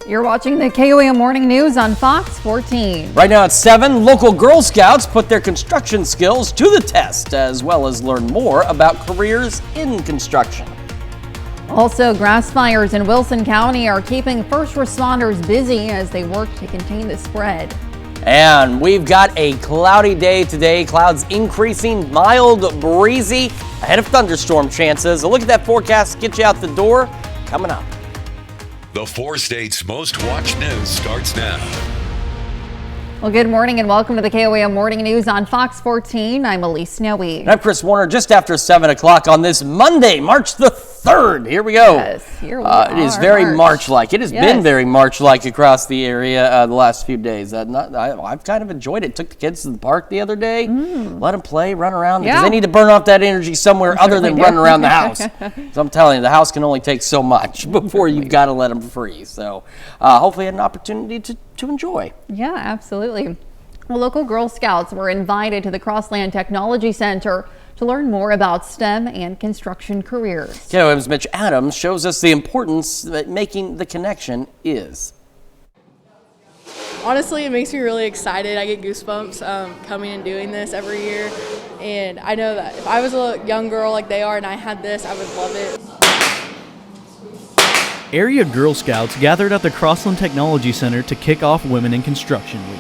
You're watching the KOAM Morning News on Fox 14. Right now at 7, local Girl Scouts put their construction skills to the test, as well as learn more about careers in construction. Also, grass fires in Wilson County are keeping first responders busy as they work to contain the spread. And we've got a cloudy day today. Clouds increasing, mild, breezy, ahead of thunderstorm chances. A look at that forecast, get you out the door, coming up. The 4 states' most watched news starts now. Well, good morning and welcome to the KOAM Morning News on Fox 14. I'm Elise Snowy. And I'm Chris Warner, just after 7 o'clock on this Monday, March the 3rd. Here we go. Yes, here we are. It is very March-like. It has been very March-like across the area the last few days. I've kind of enjoyed it. Took the kids to the park the other day, let them play, run around, because they need to burn off that energy somewhere other than running around the house. So I'm telling you, the house can only take so much before you've got to let them free. So hopefully I had an opportunity to enjoy. Yeah, absolutely. Well, local Girl Scouts were invited to the Crossland Technology Center to learn more about STEM and construction careers. KOAM's Mitch Adams shows us the importance that making the connection is. Honestly, it makes me really excited. I get goosebumps coming and doing this every year. And I know that if I was a young girl like they are and I had this, I would love it. Area Girl Scouts gathered at the Crossland Technology Center to kick off Women in Construction Week.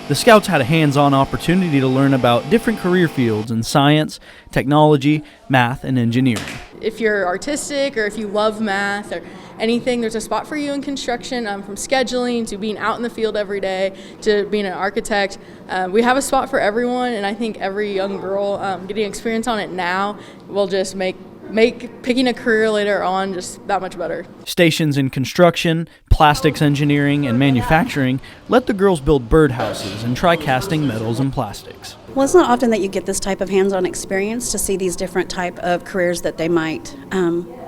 The Scouts had a hands-on opportunity to learn about different career fields in science, technology, math, and engineering. If you're artistic or if you love math or anything, there's a spot for you in construction, from scheduling to being out in the field every day to being an architect. We have a spot for everyone, and I think every young girl getting experience on it now will just make picking a career later on just that much better. Stations in construction, plastics engineering, and manufacturing let the girls build birdhouses and try casting metals and plastics. Well, it's not often that you get this type of hands-on experience to see these different type of careers that they might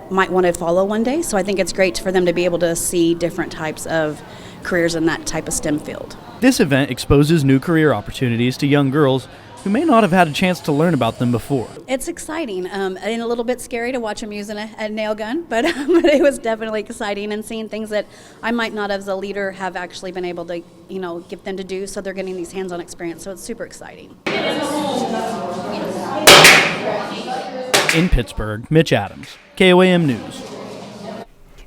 want to follow one day. So I think it's great for them to be able to see different types of careers in that type of STEM field. This event exposes new career opportunities to young girls who may not have had a chance to learn about them before. It's exciting and a little bit scary to watch them using a nail gun, but it was definitely exciting, and seeing things that I might not as a leader have actually been able to, get them to do, so they're getting these hands-on experience, so it's super exciting. In Pittsburgh, Mitch Adams, KOAM News.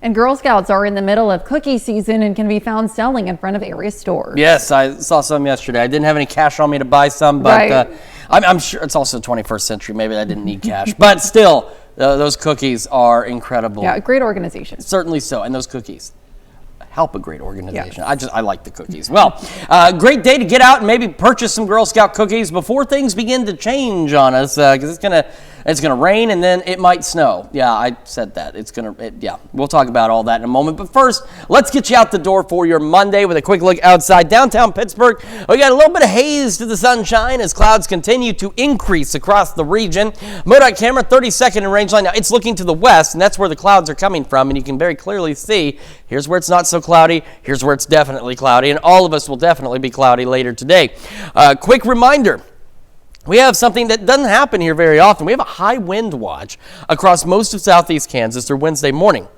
And Girl Scouts are in the middle of cookie season and can be found selling in front of area stores. Yes, I saw some yesterday. I didn't have any cash on me to buy some, but I'm sure it's also 21st century. Maybe I didn't need cash. But still, those cookies are incredible. Yeah, great organization. Certainly so. And those cookies help a great organization. Yeah. I like the cookies. Well, great day to get out and maybe purchase some Girl Scout cookies before things begin to change on us, because it's gonna rain and then it might snow. Yeah, I said that. We'll talk about all that in a moment. But first, let's get you out the door for your Monday with a quick look outside downtown Pittsburgh. We got a little bit of haze to the sunshine as clouds continue to increase across the region. MoDOT camera 32nd in range line. Now it's looking to the west, and that's where the clouds are coming from, and you can very clearly see here's where it's not so cloudy, here's where it's definitely cloudy, and all of us will definitely be cloudy later today. Quick reminder. We have something that doesn't happen here very often. We have a high wind watch across most of southeast Kansas through Wednesday morning.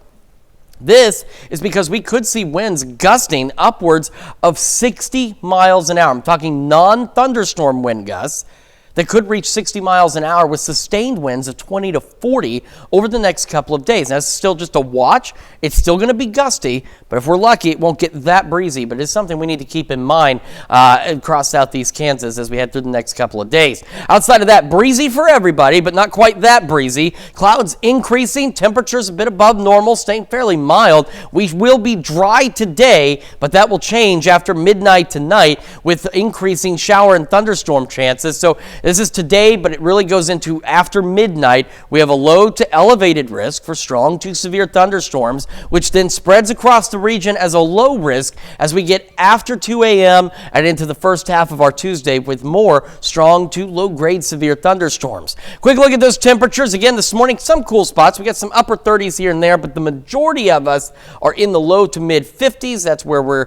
This is because we could see winds gusting upwards of 60 miles an hour. I'm talking non-thunderstorm wind gusts that could reach 60 miles an hour with sustained winds of 20 to 40 over the next couple of days. Now, it's still just a watch. It's still going to be gusty, but if we're lucky, it won't get that breezy. But it's something we need to keep in mind across southeast Kansas as we head through the next couple of days. Outside of that, breezy for everybody, but not quite that breezy. Clouds increasing, temperatures a bit above normal, staying fairly mild. We will be dry today, but that will change after midnight tonight with increasing shower and thunderstorm chances. So this is today, but it really goes into after midnight. We have a low to elevated risk for strong to severe thunderstorms, which then spreads across the region as a low risk as we get after 2 a.m. and into the first half of our Tuesday with more strong to low-grade severe thunderstorms. Quick look at those temperatures. Again, this morning, some cool spots. We got some upper 30s here and there, but the majority of us are in the low to mid-50s. That's where we're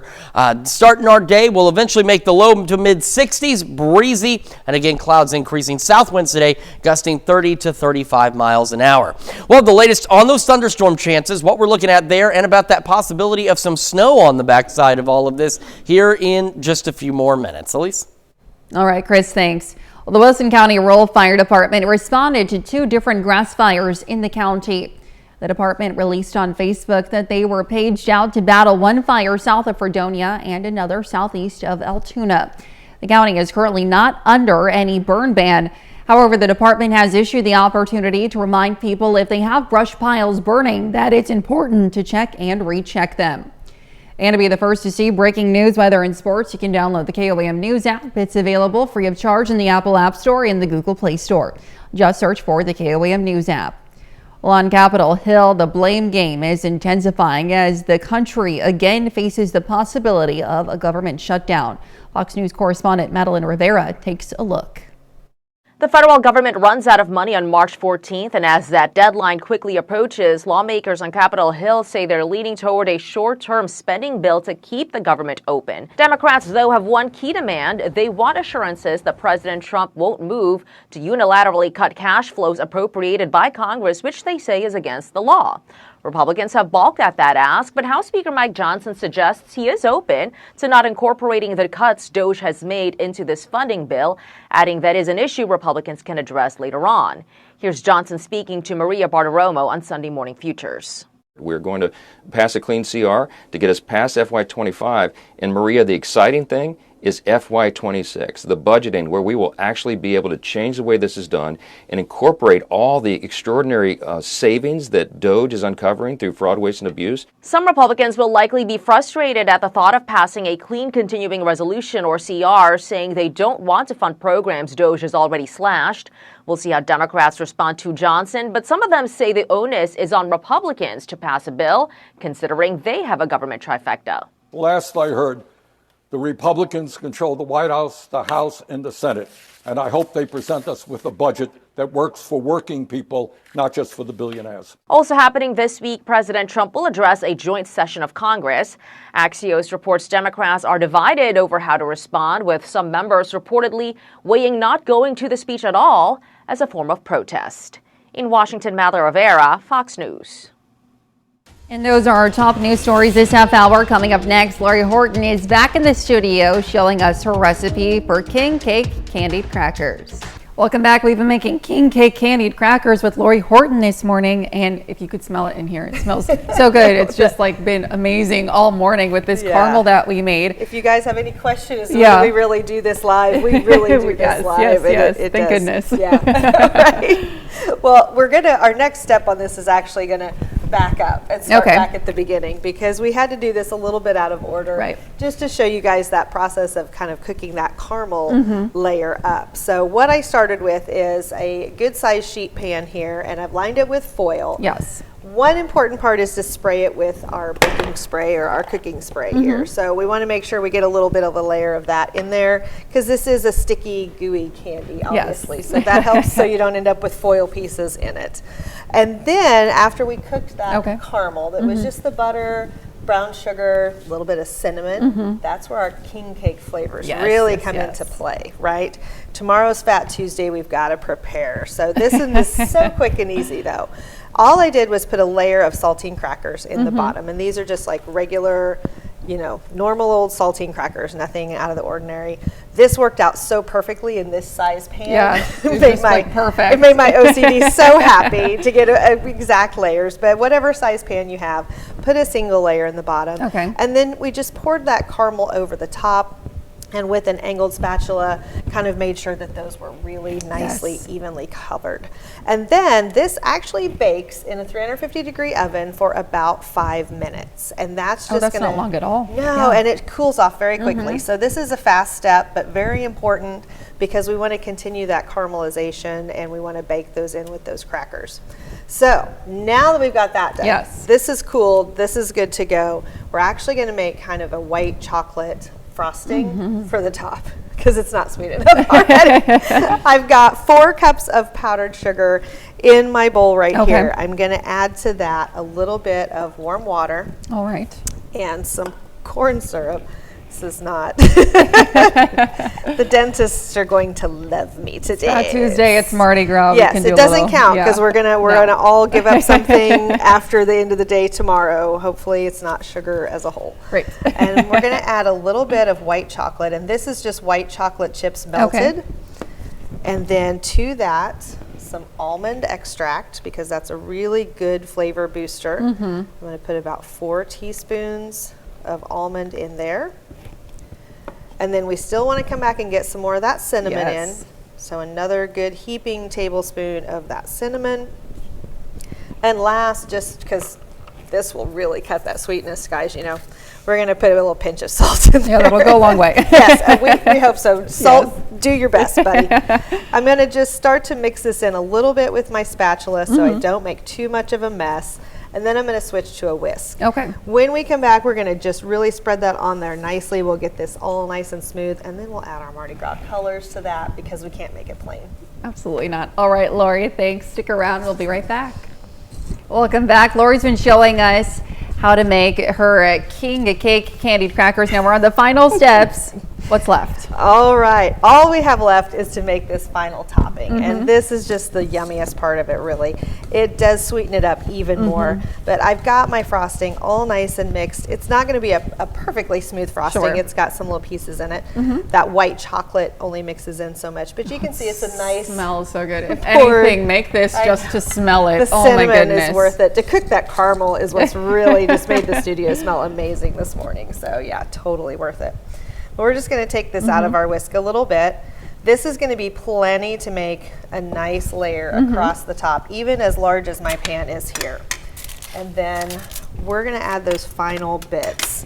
starting our day. We'll eventually make the low to mid-60s, breezy, and again, clouds clouds increasing. South winds today gusting 30 to 35 miles an hour. Well, the latest on those thunderstorm chances, what we're looking at there, and about that possibility of some snow on the backside of all of this here in just a few more minutes. Elise? All right, Chris, thanks. Well, the Wilson County Rural Fire Department responded to 2 different grass fires in the county. The department released on Facebook that they were paged out to battle one fire south of Fredonia and another southeast of Altoona. The county is currently not under any burn ban. However, the department has issued the opportunity to remind people if they have brush piles burning that it's important to check and recheck them. And to be the first to see breaking news, weather, and sports, you can download the KOAM News app. It's available free of charge in the Apple App Store and the Google Play Store. Just search for the KOAM News app. Well, on Capitol Hill, the blame game is intensifying as the country again faces the possibility of a government shutdown. Fox News correspondent Madeline Rivera takes a look. The federal government runs out of money on March 14th, and as that deadline quickly approaches, lawmakers on Capitol Hill say they're leaning toward a short-term spending bill to keep the government open. Democrats, though, have one key demand. They want assurances that President Trump won't move to unilaterally cut cash flows appropriated by Congress, which they say is against the law. Republicans have balked at that ask, but House Speaker Mike Johnson suggests he is open to not incorporating the cuts DOJ has made into this funding bill, adding that is an issue Republicans can address later on. Here's Johnson speaking to Maria Bartiromo on Sunday Morning Futures. We're going to pass a clean CR to get us past FY25. And Maria, the exciting thing is FY26, the budgeting where we will actually be able to change the way this is done and incorporate all the extraordinary savings that DOJ is uncovering through fraud, waste, and abuse. Some Republicans will likely be frustrated at the thought of passing a clean continuing resolution or CR, saying they don't want to fund programs DOJ has already slashed. We'll see how Democrats respond to Johnson, but some of them say the onus is on Republicans to pass a bill, considering they have a government trifecta. Last I heard, the Republicans control the White House, the House, and the Senate, and I hope they present us with a budget that works for working people, not just for the billionaires. Also happening this week, President Trump will address a joint session of Congress. Axios reports Democrats are divided over how to respond, with some members reportedly weighing not going to the speech at all as a form of protest. In Washington, Madeline Rivera, Fox News. And those are our top news stories this half hour. Coming up next, Lori Horton is back in the studio showing us her recipe for king cake candied crackers. Welcome back. We've been making king cake candied crackers with Lori Horton this morning, and if you could smell it in here, it smells so good. It's just like been amazing all morning with this caramel that we made. If you guys have any questions, do we really do this live? We really do this live. Yes, thank goodness. Yeah, right. Well, our next step on this is actually going to back up and start back at the beginning, because we had to do this a little bit out of order, just to show you guys that process of kind of cooking that caramel layer up. So what I started with is a good sized sheet pan here, and I've lined it with foil. Yes. One important part is to spray it with our baking spray or our cooking spray here. So we want to make sure we get a little bit of a layer of that in there, because this is a sticky, gooey candy, obviously. So that helps so you don't end up with foil pieces in it. And then after we cooked that caramel, that was just the butter, brown sugar, a little bit of cinnamon, that's where our king cake flavors really come into play, right? Tomorrow's Fat Tuesday, we've got to prepare. So this is so quick and easy though. All I did was put a layer of saltine crackers in the bottom, and these are just like regular, normal old saltine crackers, nothing out of the ordinary. This worked out so perfectly in this size pan. Yeah, it made perfect. It made my OCD so happy to get exact layers. But whatever size pan you have, put a single layer in the bottom. Okay. And then we just poured that caramel over the top, and with an angled spatula kind of made sure that those were really nicely evenly covered. And then this actually bakes in a 350-degree oven for about 5 minutes. And that's just that's not long at all. No, and it cools off very quickly. So this is a fast step, but very important, because we want to continue that caramelization and we want to bake those in with those crackers. So now that we've got that done, this is cooled, this is good to go. We're actually going to make kind of a white chocolate frosting for the top, because it's not sweet enough already. I've got 4 cups of powdered sugar in my bowl here. I'm going to add to that a little bit of warm water. All right. And some corn syrup. This is not. The dentists are going to love me today. Tuesday, it's Mardi Gras. Yes, it doesn't count because we're gonna all give up something after the end of the day tomorrow. Hopefully, it's not sugar as a whole. Right. And we're gonna add a little bit of white chocolate, and this is just white chocolate chips melted. Okay. And then to that, some almond extract because that's a really good flavor booster. I'm gonna put about 4 teaspoons of almond in there. And then we still want to come back and get some more of that cinnamon in. So another good heaping tablespoon of that cinnamon. And last, just because this will really cut that sweetness, guys, you know, we're going to put a little pinch of salt in there. Yeah, that'll go a long way. Yes, we hope so. Salt, do your best, buddy. I'm going to just start to mix this in a little bit with my spatula so I don't make too much of a mess. And then I'm going to switch to a whisk. Okay. When we come back, we're going to just really spread that on there nicely. We'll get this all nice and smooth, and then we'll add our Mardi Gras colors to that because we can't make it plain. Absolutely not. All right, Lori, thanks. Stick around. We'll be right back. Welcome back. Lori's been showing us how to make her king cake candied crackers. Now we're on the final steps. What's left? All right. All we have left is to make this final topping. And this is just the yummiest part of it, really. It does sweeten it up even more. But I've got my frosting all nice and mixed. It's not going to be a perfectly smooth frosting. Sure. It's got some little pieces in it. That white chocolate only mixes in so much. But you can see it's a nice... Smells so good. If anything, make this just to smell it. The Oh my cinnamon goodness. is worth it. To cook that caramel is what's really just made the studio smell amazing this morning. So yeah, totally worth it. We're just going to take this out of our whisk a little bit. This is going to be plenty to make a nice layer across the top, even as large as my pan is here. And then we're going to add those final bits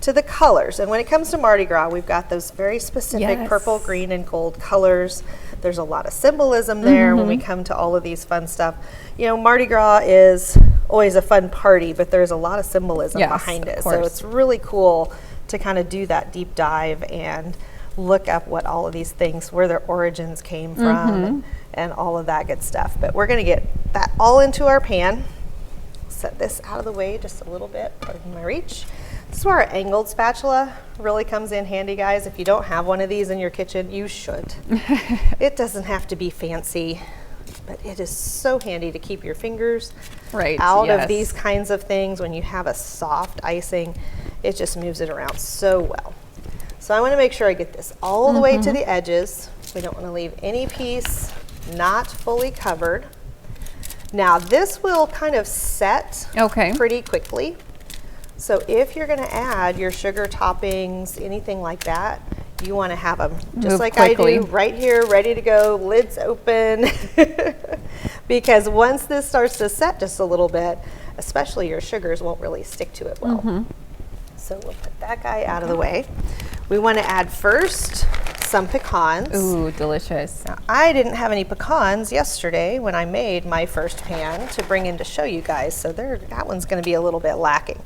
to the colors. And when it comes to Mardi Gras, we've got those very specific purple, green, and gold colors. There's a lot of symbolism there when we come to all of these fun stuff. You know, Mardi Gras is always a fun party, but there's a lot of symbolism behind it. So it's really cool to kind of do that deep dive and look up what all of these things, where their origins came from and all of that good stuff. But we're going to get that all into our pan. Set this out of the way just a little bit, pardon my reach. This is where our angled spatula really comes in handy, guys. If you don't have one of these in your kitchen, you should. It doesn't have to be fancy, but it is so handy to keep your fingers out of these kinds of things. When you have a soft icing, it just moves it around so well. So I want to make sure I get this all the way to the edges. We don't want to leave any piece not fully covered. Now this will kind of set pretty quickly. So if you're going to add your sugar toppings, anything like that, you want to have them just like quickly. I do right here, ready to go, lids open. Because once this starts to set just a little bit, especially your sugars won't really stick to it well. So we'll put that guy out of the way. We want to add first some pecans. Ooh, delicious. Now, I didn't have any pecans yesterday when I made my first pan to bring in to show you guys, so that one's going to be a little bit lacking.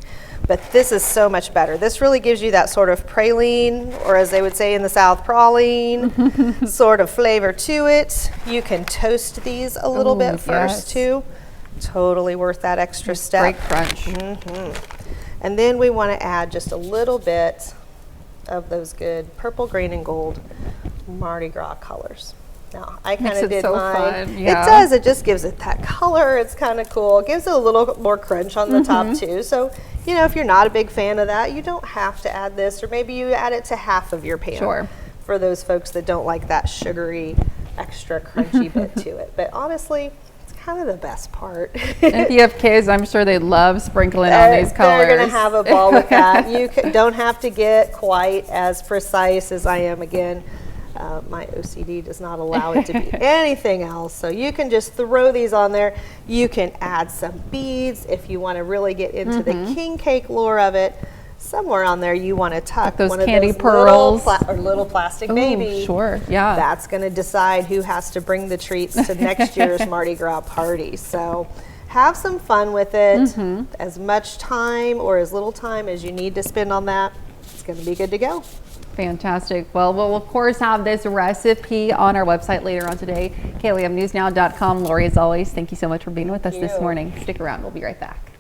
But this is so much better. This really gives you that sort of praline, or as they would say in the South, praline sort of flavor to it. You can toast these a little bit first too. Totally worth that extra step. Great crunch. And then we want to add just a little bit of those good purple, green, and gold Mardi Gras colors. Now, I kind of did mine. Fun. It does. It just gives it that color. It's kind of cool. It gives it a little more crunch on the top too. So, you know, if you're not a big fan of that, you don't have to add this, or maybe you add it to half of your pan for those folks that don't like that sugary, extra crunchy bit to it. But honestly, kind of the best part. If you have kids, I'm sure they love sprinkling on these colors. They're going to have a ball with that. You don't have to get quite as precise as I am. Again, my OCD does not allow it to be anything else. So you can just throw these on there. You can add some beads if you want to really get into the king cake lore of it. Somewhere on there you want to tuck those one of candy those pearls little plastic babies. That's going to decide who has to bring the treats to next year's Mardi Gras party. So have some fun with it. As much time or as little time as you need to spend on that, it's going to be good to go. Fantastic. Well, we'll of course have this recipe on our website later on today, KLEMNewsNow.com. Lori, as always, thank you so much for being with us this morning. Stick around. We'll be right back.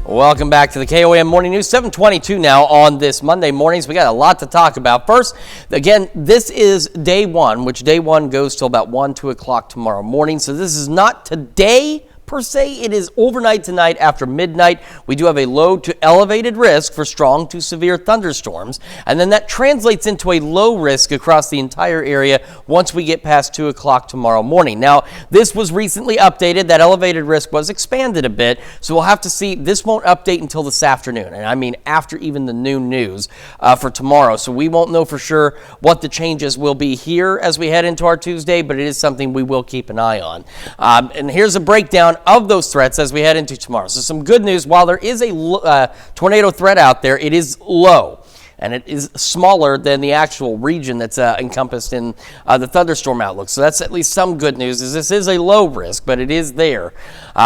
Welcome back to the KOAM Morning News, 7:22 now on this Monday mornings. We got a lot to talk about. First, again, this is day one, which day one goes till about 2 o'clock tomorrow morning. So this is not today per se. It is overnight tonight after midnight. We do have a low to elevated risk for strong to severe thunderstorms, and then that translates into a low risk across the entire area once we get past 2 o'clock tomorrow morning. Now, this was recently updated. That elevated risk was expanded a bit, so we'll have to see. This won't update until this afternoon, and I mean after even the noon news for tomorrow. So we won't know for sure what the changes will be here as we head into our Tuesday, but it is something we will keep an eye on. And here's a breakdown of those threats as we head into tomorrow. So some good news. While there is a tornado threat out there, it is low, and it is smaller than the actual region that's encompassed in the thunderstorm outlook. So that's at least some good news. Is this is a low risk, but it is there.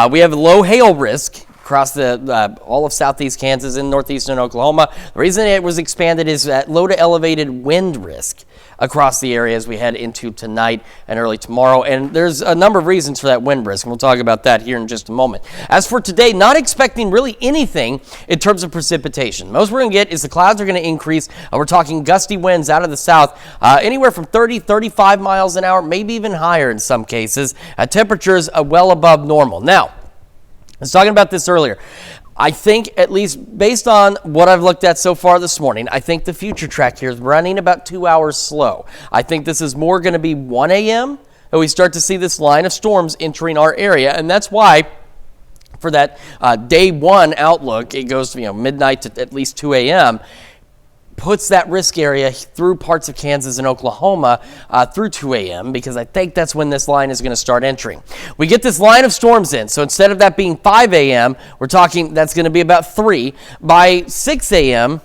We have a low hail risk across the all of southeast Kansas and northeastern Oklahoma. The reason it was expanded is that low to elevated wind risk across the area as we head into tonight and early tomorrow. And there's a number of reasons for that wind risk, and we'll talk about that here in just a moment. As for today, not expecting really anything in terms of precipitation. Most we're going to get is the clouds are going to increase. We're talking gusty winds out of the south, anywhere from 30, 35 miles an hour, maybe even higher in some cases. Temperatures well above normal. Now, I was talking about this earlier. I think, at least based on what I've looked at so far this morning, I think the future track here is running about 2 hours slow. I think this is more going to be 1 a.m. that we start to see this line of storms entering our area, and that's why for that day one outlook, it goes midnight to at least 2 a.m., puts that risk area through parts of Kansas and Oklahoma through 2 a.m. because I think that's when this line is going to start entering. We get this line of storms in, so instead of that being 5 a.m., we're talking that's going to be about 3. By 6 a.m.,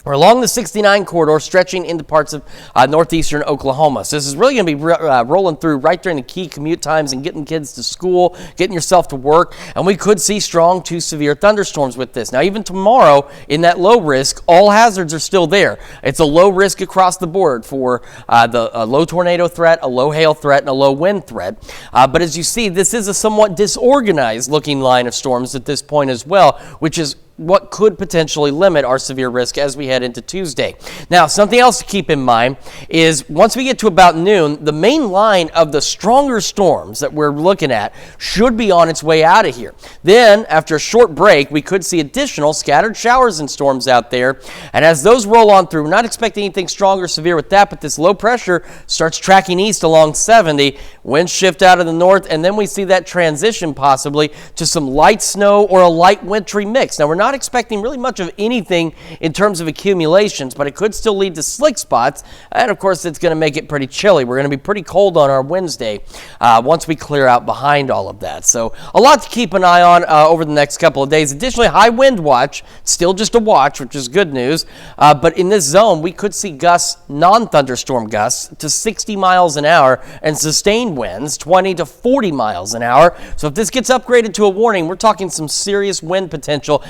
we're along the 69 corridor stretching into parts of northeastern Oklahoma. So this is really going to be rolling through right during the key commute times and getting kids to school, getting yourself to work. And we could see strong to severe thunderstorms with this. Now, even tomorrow in that low risk, all hazards are still there. It's a low risk across the board for a low tornado threat, a low hail threat, and a low wind threat. But as you see, this is a somewhat disorganized looking line of storms at this point as well, which is what could potentially limit our severe risk as we head into Tuesday. Now, something else to keep in mind is once we get to about noon, the main line of the stronger storms that we're looking at should be on its way out of here. Then, after a short break, we could see additional scattered showers and storms out there. And as those roll on through, we're not expecting anything strong or severe with that, but this low pressure starts tracking east along 70. Winds shift out of the north, and then we see that transition possibly to some light snow or a light wintry mix. Now, we're not expecting really much of anything in terms of accumulations, but it could still lead to slick spots, and of course it's going to make it pretty chilly. We're going to be pretty cold on our Wednesday once we clear out behind all of that. So a lot to keep an eye on over the next couple of days. Additionally, high wind watch, still just a watch, which is good news, but in this zone we could see gusts, non-thunderstorm gusts, to 60 miles an hour and sustained winds 20 to 40 miles an hour. So if this gets upgraded to a warning, we're talking some serious wind potential.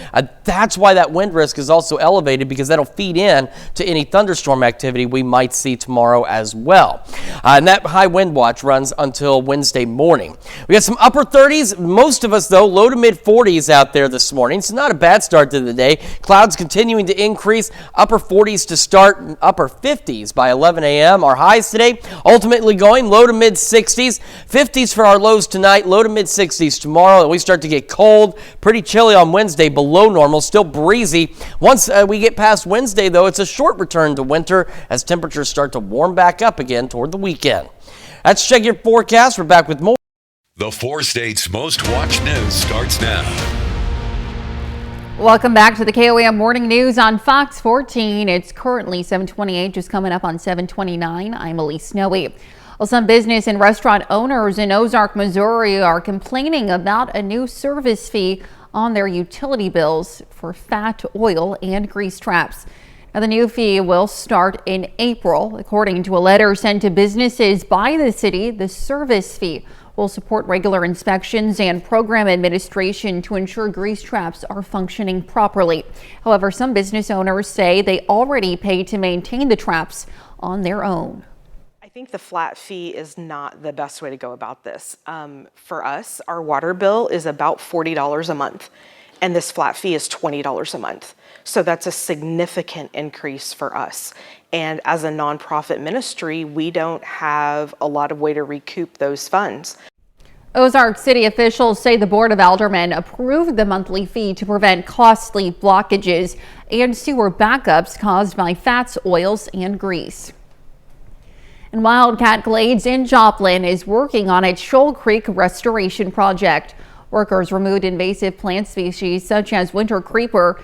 That's why that wind risk is also elevated, because that'll feed in to any thunderstorm activity we might see tomorrow as well. And that high wind watch runs until Wednesday morning. We got some upper 30s. Most of us, though, low to mid 40s out there this morning. So not a bad start to the day. Clouds continuing to increase. Upper 40s to start, upper 50s by 11 a.m. Our highs today ultimately going low to mid 60s. 50s for our lows tonight, low to mid 60s tomorrow. And we start to get cold, pretty chilly on Wednesday, below normal, still breezy. Once we get past Wednesday, though, it's a short return to winter as temperatures start to warm back up again toward the weekend. That's Check Your Forecast. We're back with more. The 4 states' most watched news starts now. Welcome back to the KOAM Morning News on Fox 14. It's currently 7:28, just coming up on 7:29. I'm Elise Snowy. Well, some business and restaurant owners in Ozark, Missouri are complaining about a new service fee on their utility bills for fat, oil, and grease traps. Now, the new fee will start in April. According to a letter sent to businesses by the city, the service fee will support regular inspections and program administration to ensure grease traps are functioning properly. However, some business owners say they already pay to maintain the traps on their own. I think the flat fee is not the best way to go about this. For us, our water bill is about $40 a month. and this flat fee is $20 a month. So that's a significant increase for us. And as a nonprofit ministry, we don't have a lot of way to recoup those funds. Ozark City officials say the Board of Aldermen approved the monthly fee to prevent costly blockages and sewer backups caused by fats, oils, and grease. And Wildcat Glades in Joplin is working on its Shoal Creek restoration project. Workers removed invasive plant species such as winter creeper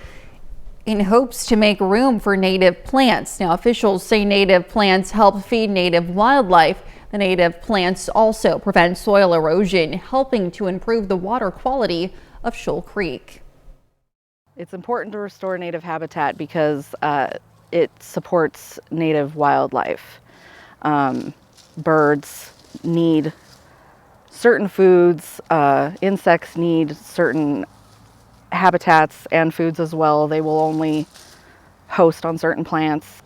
in hopes to make room for native plants. Now, officials say native plants help feed native wildlife. The native plants also prevent soil erosion, helping to improve the water quality of Shoal Creek. It's important to restore native habitat because it supports native wildlife. Birds need certain foods, insects need certain habitats and foods as well. They will only host on certain plants.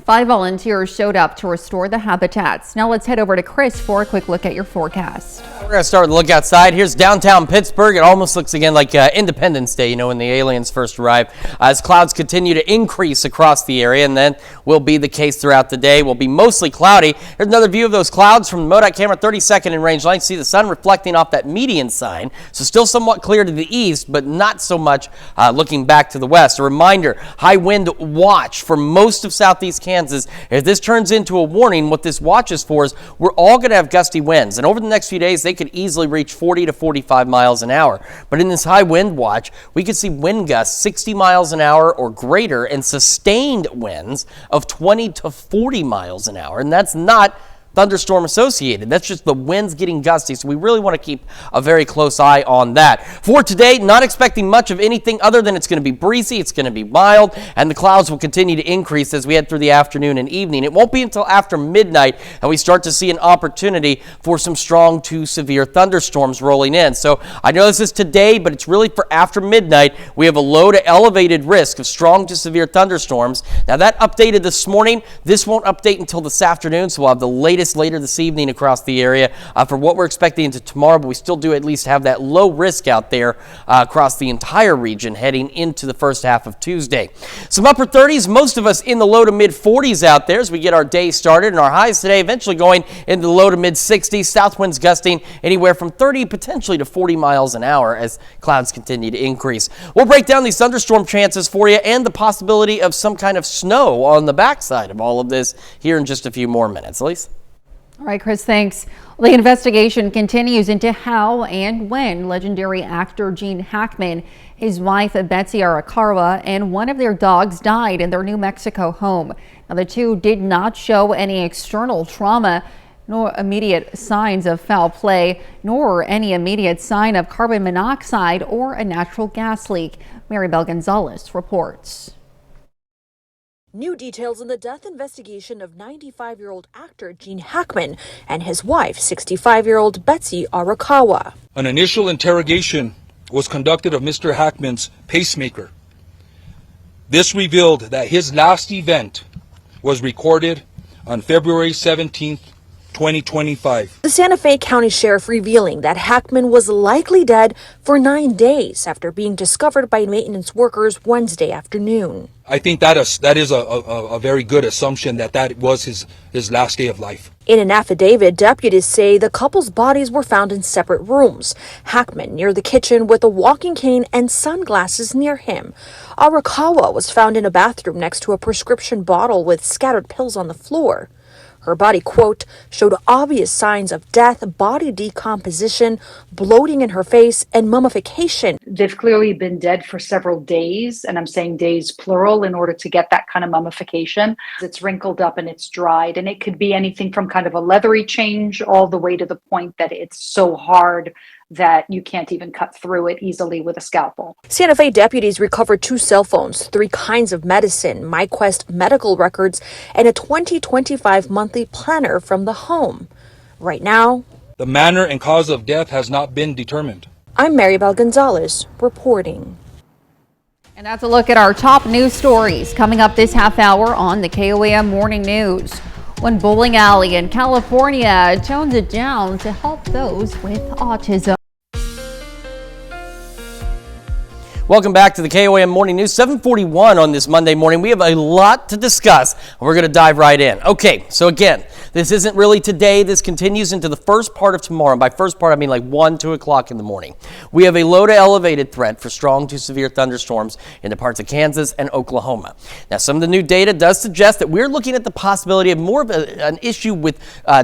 5 volunteers showed up to restore the habitats. Now let's head over to Chris for a quick look at your forecast. We're going to start with a look outside. Here's downtown Pittsburgh. It almost looks again like Independence Day, when the aliens first arrived. As clouds continue to increase across the area, and then will be the case throughout the day. Will be mostly cloudy. Here's another view of those clouds from the MODOT camera, 32nd in range line. See the sun reflecting off that median sign. So still somewhat clear to the east, but not so much looking back to the west. A reminder, high wind watch for most of southeast Kansas. If this turns into a warning, what this watch is for is we're all going to have gusty winds, and over the next few days they could easily reach 40 to 45 miles an hour. But in this high wind watch, we could see wind gusts 60 miles an hour or greater and sustained winds of 20 to 40 miles an hour, and that's not thunderstorm associated. That's just the winds getting gusty, so we really want to keep a very close eye on that. For today, not expecting much of anything other than it's going to be breezy, it's going to be mild, and the clouds will continue to increase as we head through the afternoon and evening. It won't be until after midnight that we start to see an opportunity for some strong to severe thunderstorms rolling in. So I know this is today, but it's really for after midnight. We have a low to elevated risk of strong to severe thunderstorms. Now that updated this morning. This won't update until this afternoon, so we'll have the latest later this evening across the area for what we're expecting into tomorrow, but we still do at least have that low risk out there across the entire region heading into the first half of Tuesday. Some upper 30s, most of us in the low to mid 40s out there as we get our day started, and our highs today eventually going into the low to mid 60s. South winds gusting anywhere from 30 potentially to 40 miles an hour as clouds continue to increase. We'll break down these thunderstorm chances for you and the possibility of some kind of snow on the backside of all of this here in just a few more minutes. Elise? All right, Chris, thanks. Well, the investigation continues into how and when legendary actor Gene Hackman, his wife Betsy Arakawa, and one of their dogs died in their New Mexico home. Now, the two did not show any external trauma, nor immediate signs of foul play, nor any immediate sign of carbon monoxide or a natural gas leak. Maribel Gonzalez reports. New details in the death investigation of 95-year-old actor Gene Hackman and his wife, 65-year-old Betsy Arakawa. An initial interrogation was conducted of Mr. Hackman's pacemaker. This revealed that his last event was recorded on February 17th, 2025. The Santa Fe County Sheriff revealing that Hackman was likely dead for 9 days after being discovered by maintenance workers Wednesday afternoon. I think that is a very good assumption that was his last day of life. In an affidavit, deputies say the couple's bodies were found in separate rooms. Hackman near the kitchen with a walking cane and sunglasses near him. Arakawa was found in a bathroom next to a prescription bottle with scattered pills on the floor. Her body, quote, showed obvious signs of death, body decomposition, bloating in her face, and mummification. They've clearly been dead for several days, and I'm saying days plural in order to get that kind of mummification. It's wrinkled up and it's dried, and it could be anything from kind of a leathery change all the way to the point that it's so hard that you can't even cut through it easily with a scalpel. Santa Fe deputies recovered 2 cell phones, 3 kinds of medicine, MyQuest medical records, and a 2025 monthly planner from the home. Right now, the manner and cause of death has not been determined. I'm Maribel Gonzalez reporting. And that's a look at our top news stories coming up this half hour on the KOAM Morning News. One bowling alley in California tones it down to help those with autism. Welcome back to the KOAM Morning News, 7:41 on this Monday morning. We have a lot to discuss, and we're going to dive right in. Okay, so again, this isn't really today. This continues into the first part of tomorrow. And by first part, I mean like 1, 2 o'clock in the morning. We have a low to elevated threat for strong to severe thunderstorms into parts of Kansas and Oklahoma. Now, some of the new data does suggest that we're looking at the possibility of more of an issue with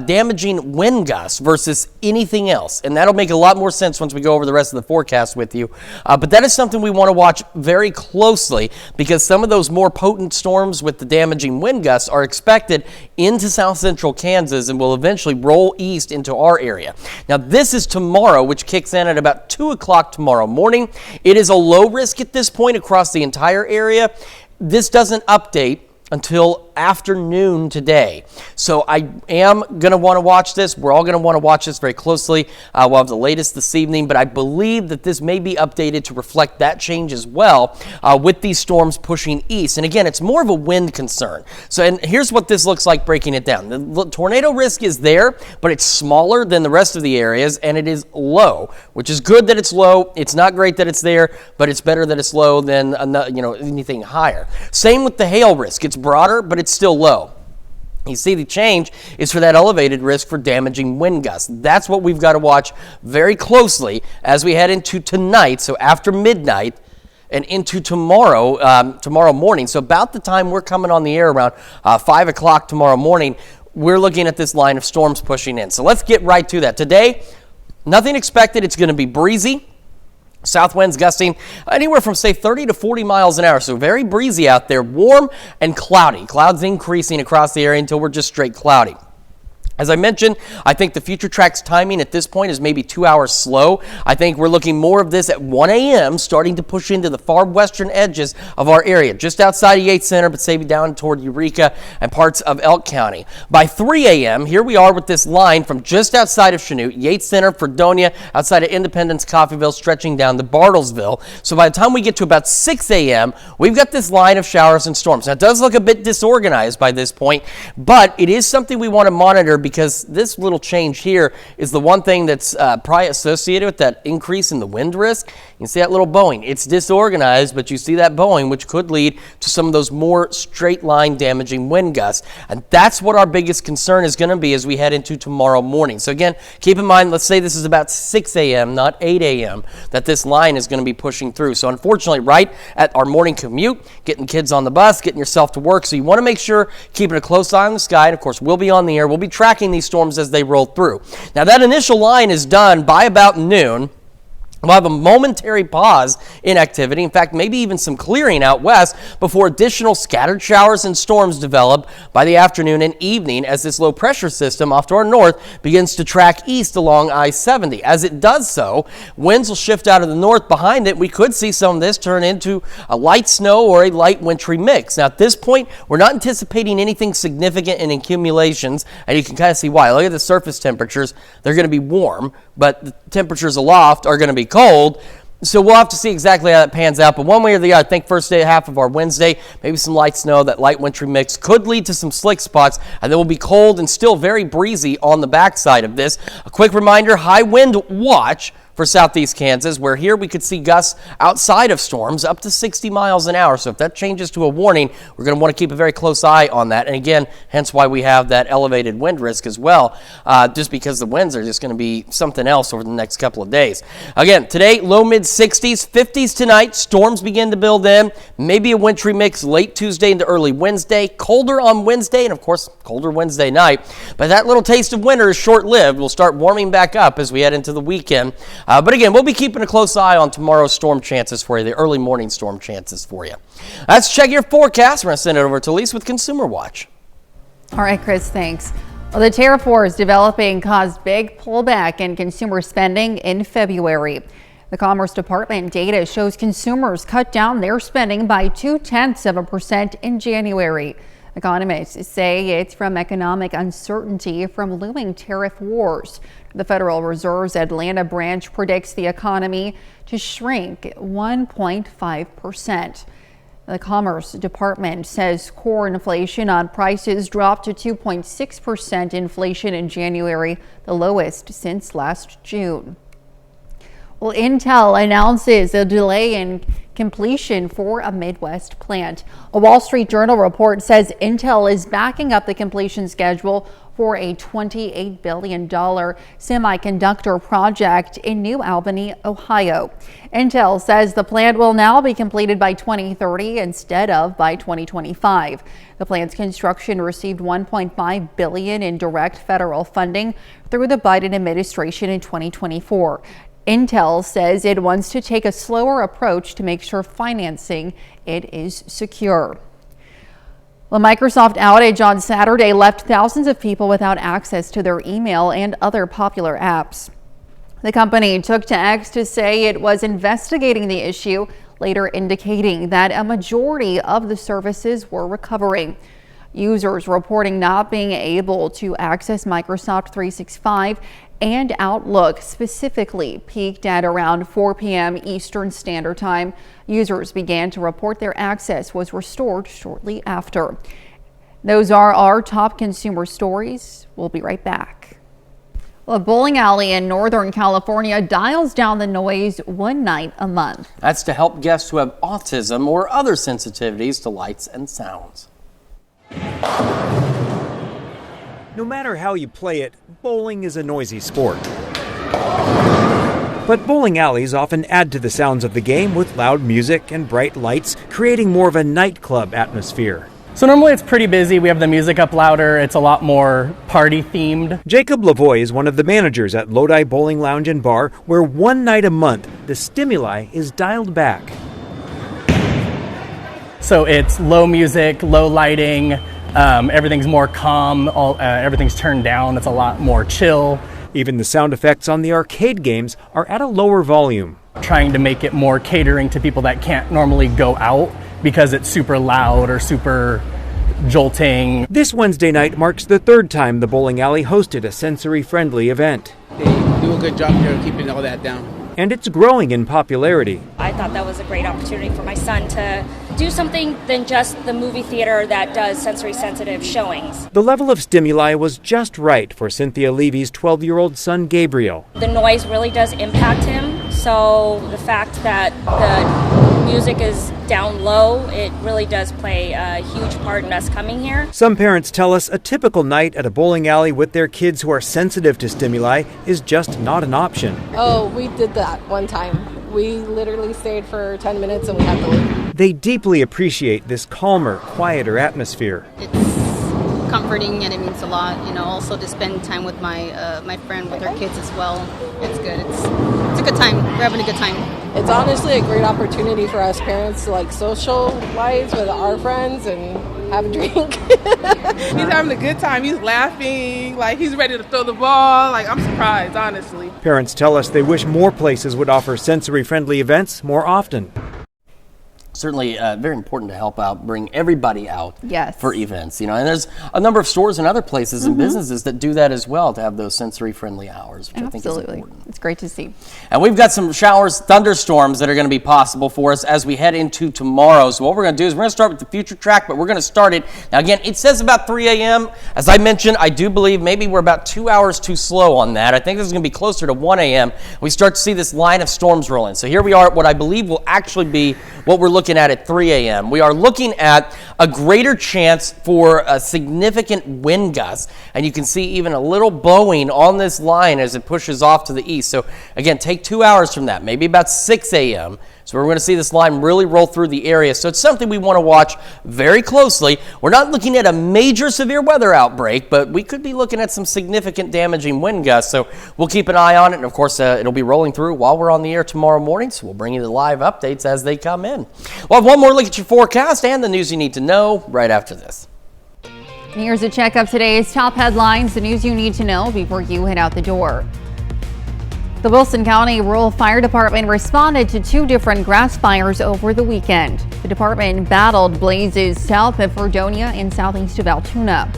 damaging wind gusts versus anything else. And that'll make a lot more sense once we go over the rest of the forecast with you. But that is something we want to watch very closely, because some of those more potent storms with the damaging wind gusts are expected into south central Kansas and will eventually roll east into our area. Now, this is tomorrow, which kicks in at about 2 o'clock tomorrow morning. It is a low risk at this point across the entire area. This doesn't update until afternoon today. So I am going to want to watch this. We're all going to want to watch this very closely. We'll have the latest this evening, but I believe that this may be updated to reflect that change as well with these storms pushing east. And again, it's more of a wind concern. So, and here's what this looks like breaking it down. The tornado risk is there, but it's smaller than the rest of the areas, and it is low, which is good that it's low. It's not great that it's there, but it's better that it's low than anything higher. Same with the hail risk. It's broader, but it's still low. You see, the change is for that elevated risk for damaging wind gusts. That's what we've got to watch very closely as we head into tonight, so after midnight, and into tomorrow morning. So about the time we're coming on the air around 5 o'clock tomorrow morning, we're looking at this line of storms pushing in. So let's get right to that. Today, nothing expected. It's going to be breezy. South winds gusting anywhere from, say, 30 to 40 miles an hour. So very breezy out there, warm and cloudy. Clouds increasing across the area until we're just straight cloudy. As I mentioned, I think the future track's timing at this point is maybe 2 hours slow. I think we're looking more of this at 1 a.m., starting to push into the far western edges of our area, just outside of Yates Center, but say down toward Eureka and parts of Elk County. By 3 a.m., here we are with this line from just outside of Chanute, Yates Center, Fredonia, outside of Independence, Coffeyville, stretching down to Bartlesville. So by the time we get to about 6 a.m., we've got this line of showers and storms. Now, it does look a bit disorganized by this point, but it is something we want to monitor, because this little change here is the one thing that's probably associated with that increase in the wind risk. You can see that little bowing. It's disorganized, but you see that bowing, which could lead to some of those more straight line damaging wind gusts. And that's what our biggest concern is going to be as we head into tomorrow morning. So again, keep in mind, let's say this is about 6 a.m., not 8 a.m., that this line is going to be pushing through. So unfortunately, right at our morning commute, getting kids on the bus, getting yourself to work. So you want to make sure, keeping a close eye on the sky. And of course, we'll be on the air. We'll be tracking these storms as they roll through. Now, that initial line is done by about noon. We'll have a momentary pause in activity. In fact, maybe even some clearing out west before additional scattered showers and storms develop by the afternoon and evening as this low pressure system off to our north begins to track east along I-70. As it does so, winds will shift out of the north behind it. We could see some of this turn into a light snow or a light wintry mix. Now, at this point, we're not anticipating anything significant in accumulations, and you can kind of see why. Look at the surface temperatures. They're going to be warm, but the temperatures aloft are going to be cold. So we'll have to see exactly how that pans out. But one way or the other, I think first day half of our Wednesday, maybe some light snow, that light wintry mix could lead to some slick spots, and then we'll be cold and still very breezy on the backside of this. A quick reminder, high wind watch for southeast Kansas, where here we could see gusts outside of storms up to 60 miles an hour. So if that changes to a warning, we're going to want to keep a very close eye on that. And again, hence why we have that elevated wind risk as well, just because the winds are just going to be something else over the next couple of days. Again, today, low mid 60s, 50s tonight. Storms begin to build in. Maybe a wintry mix late Tuesday into early Wednesday. Colder on Wednesday, and of course, colder Wednesday night. But that little taste of winter is short-lived. We'll start warming back up as we head into the weekend. But again, we'll be keeping a close eye on tomorrow's storm chances for you, the early morning storm chances for you. Let's check your forecast. We're going to send it over to Lise with Consumer Watch. All right, Chris, thanks. Well, the tariff wars developing caused big pullback in consumer spending in February. The Commerce Department data shows consumers cut down their spending by 0.2% in January. Economists say it's from economic uncertainty from looming tariff wars. The Federal Reserve's Atlanta branch predicts the economy to shrink 1.5%. The Commerce Department says core inflation on prices dropped to 2.6% inflation in January, the lowest since last June. Well, Intel announces a delay in completion for a Midwest plant. A Wall Street Journal report says Intel is backing up the completion schedule for a $28 billion semiconductor project in New Albany, Ohio. Intel says the plant will now be completed by 2030 instead of by 2025. The plant's construction received $1.5 billion in direct federal funding through the Biden administration in 2024. Intel says it wants to take a slower approach to make sure financing it is secure. The Microsoft outage on Saturday left thousands of people without access to their email and other popular apps. The company took to X to say it was investigating the issue, later indicating that a majority of the services were recovering. Users reporting not being able to access Microsoft 365 and Outlook specifically peaked at around 4 p.m. Eastern Standard Time. Users began to report their access was restored shortly after. Those are our top consumer stories. We'll be right back. Well, a bowling alley in Northern California dials down the noise one night a month. That's to help guests who have autism or other sensitivities to lights and sounds. No matter how you play it, bowling is a noisy sport. But bowling alleys often add to the sounds of the game with loud music and bright lights, creating more of a nightclub atmosphere. So normally it's pretty busy. We have the music up louder. It's a lot more party themed. Jacob Lavoie is one of the managers at Lodi Bowling Lounge and Bar, where one night a month, the stimuli is dialed back. So it's low music, low lighting, everything's more calm, everything's turned down, it's a lot more chill. Even the sound effects on the arcade games are at a lower volume. Trying to make it more catering to people that can't normally go out because it's super loud or super jolting. This Wednesday night marks the third time the bowling alley hosted a sensory-friendly event. They do a good job here of keeping all that down. And it's growing in popularity. I thought that was a great opportunity for my son to do something than just the movie theater that does sensory sensitive showings. The level of stimuli was just right for Cynthia Levy's 12-year-old son Gabriel. The noise really does impact him, so the fact that the music is down low, it really does play a huge part in us coming here. Some parents tell us a typical night at a bowling alley with their kids who are sensitive to stimuli is just not an option. Oh, we did that one time. We literally stayed for 10 minutes and we had to leave. They deeply appreciate this calmer, quieter atmosphere. It's comforting and it means a lot. Also to spend time with my friend with her kids as well. It's good. It's a good time. We're having a good time. It's honestly a great opportunity for us parents to socialize with our friends and have a drink. He's having a good time. He's laughing. He's ready to throw the ball. I'm surprised, honestly. Parents tell us they wish more places would offer sensory-friendly events more often. Certainly very important to help out, bring everybody out for events. And there's a number of stores and other places and businesses that do that as well to have those sensory-friendly hours, which I think is important. It's great to see. And we've got some showers, thunderstorms that are going to be possible for us as we head into tomorrow. So what we're going to do is we're going to start with the future track, but we're going to start it. Now, again, it says about 3 a.m. As I mentioned, I do believe maybe we're about 2 hours too slow on that. I think this is going to be closer to 1 a.m. We start to see this line of storms roll in. So here we are at what I believe will actually be what we're looking at 3 a.m. We are looking at a greater chance for a significant wind gust, and you can see even a little bowing on this line as it pushes off to the east. So again, take 2 hours from that, maybe about 6 a.m. So we're going to see this line really roll through the area. So it's something we want to watch very closely. We're not looking at a major severe weather outbreak, but we could be looking at some significant damaging wind gusts. So we'll keep an eye on it. And of course, it'll be rolling through while we're on the air tomorrow morning. So we'll bring you the live updates as they come in. We'll have one more look at your forecast and the news you need to know right after this. And here's a check of today's top headlines, the news you need to know before you head out the door. The Wilson County Rural Fire Department responded to 2 different grass fires over the weekend. The department battled blazes south of Fredonia and southeast of Altoona.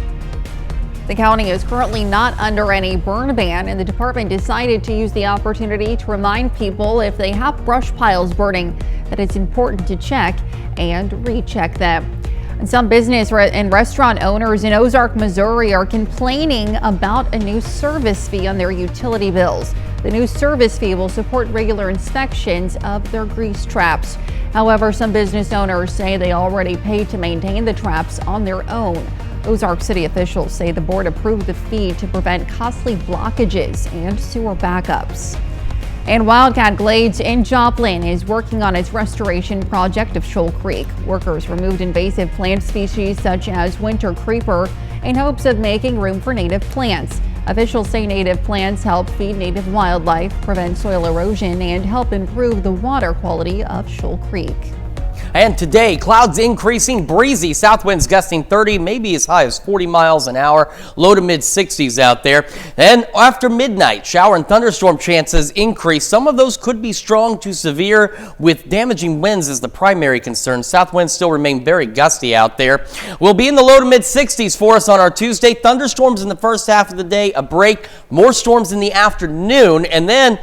The county is currently not under any burn ban, and the department decided to use the opportunity to remind people if they have brush piles burning that it's important to check and recheck them. And some business and restaurant owners in Ozark, Missouri are complaining about a new service fee on their utility bills. The new service fee will support regular inspections of their grease traps. However, some business owners say they already pay to maintain the traps on their own. Ozark City officials say the board approved the fee to prevent costly blockages and sewer backups. And Wildcat Glades in Joplin is working on its restoration project of Shoal Creek. Workers removed invasive plant species such as winter creeper in hopes of making room for native plants. Officials say native plants help feed native wildlife, prevent soil erosion, and help improve the water quality of Shoal Creek. And today, clouds increasing, breezy, south winds gusting 30, maybe as high as 40 miles an hour, low to mid 60s out there. Then after midnight, shower and thunderstorm chances increase. Some of those could be strong to severe, with damaging winds as the primary concern. South winds still remain very gusty out there. We'll be in the low to mid 60s for us on our Tuesday. Thunderstorms in the first half of the day, a break, more storms in the afternoon, and then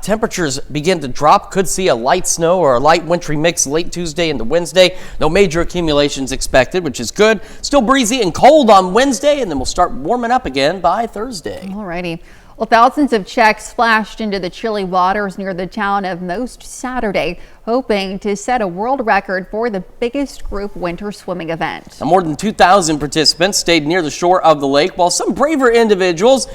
temperatures begin to drop. Could see a light snow or a light wintry mix late Tuesday into Wednesday. No major accumulations expected, which is good. Still breezy and cold on Wednesday, and then we'll start warming up again by Thursday. Alrighty. Well, thousands of Czechs splashed into the chilly waters near the town of Most Saturday, hoping to set a world record for the biggest group winter swimming event. Now, more than 2,000 participants stayed near the shore of the lake, while some braver individuals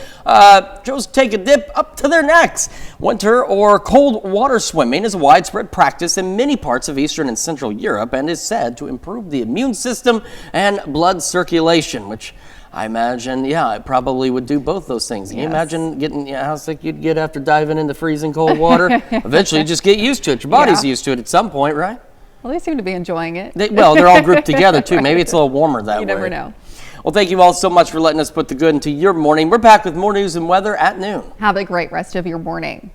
chose to take a dip up to their necks. Winter or cold water swimming is a widespread practice in many parts of Eastern and Central Europe and is said to improve the immune system and blood circulation, which I imagine, it probably would do both those things. Can you imagine getting how sick you'd get after diving into freezing cold water? Eventually, you just get used to it. Your body's used to it at some point, right? Well, they seem to be enjoying it. They're all grouped together, too. Maybe it's a little warmer that way. You never know. Well, thank you all so much for letting us put the good into your morning. We're back with more news and weather at noon. Have a great rest of your morning.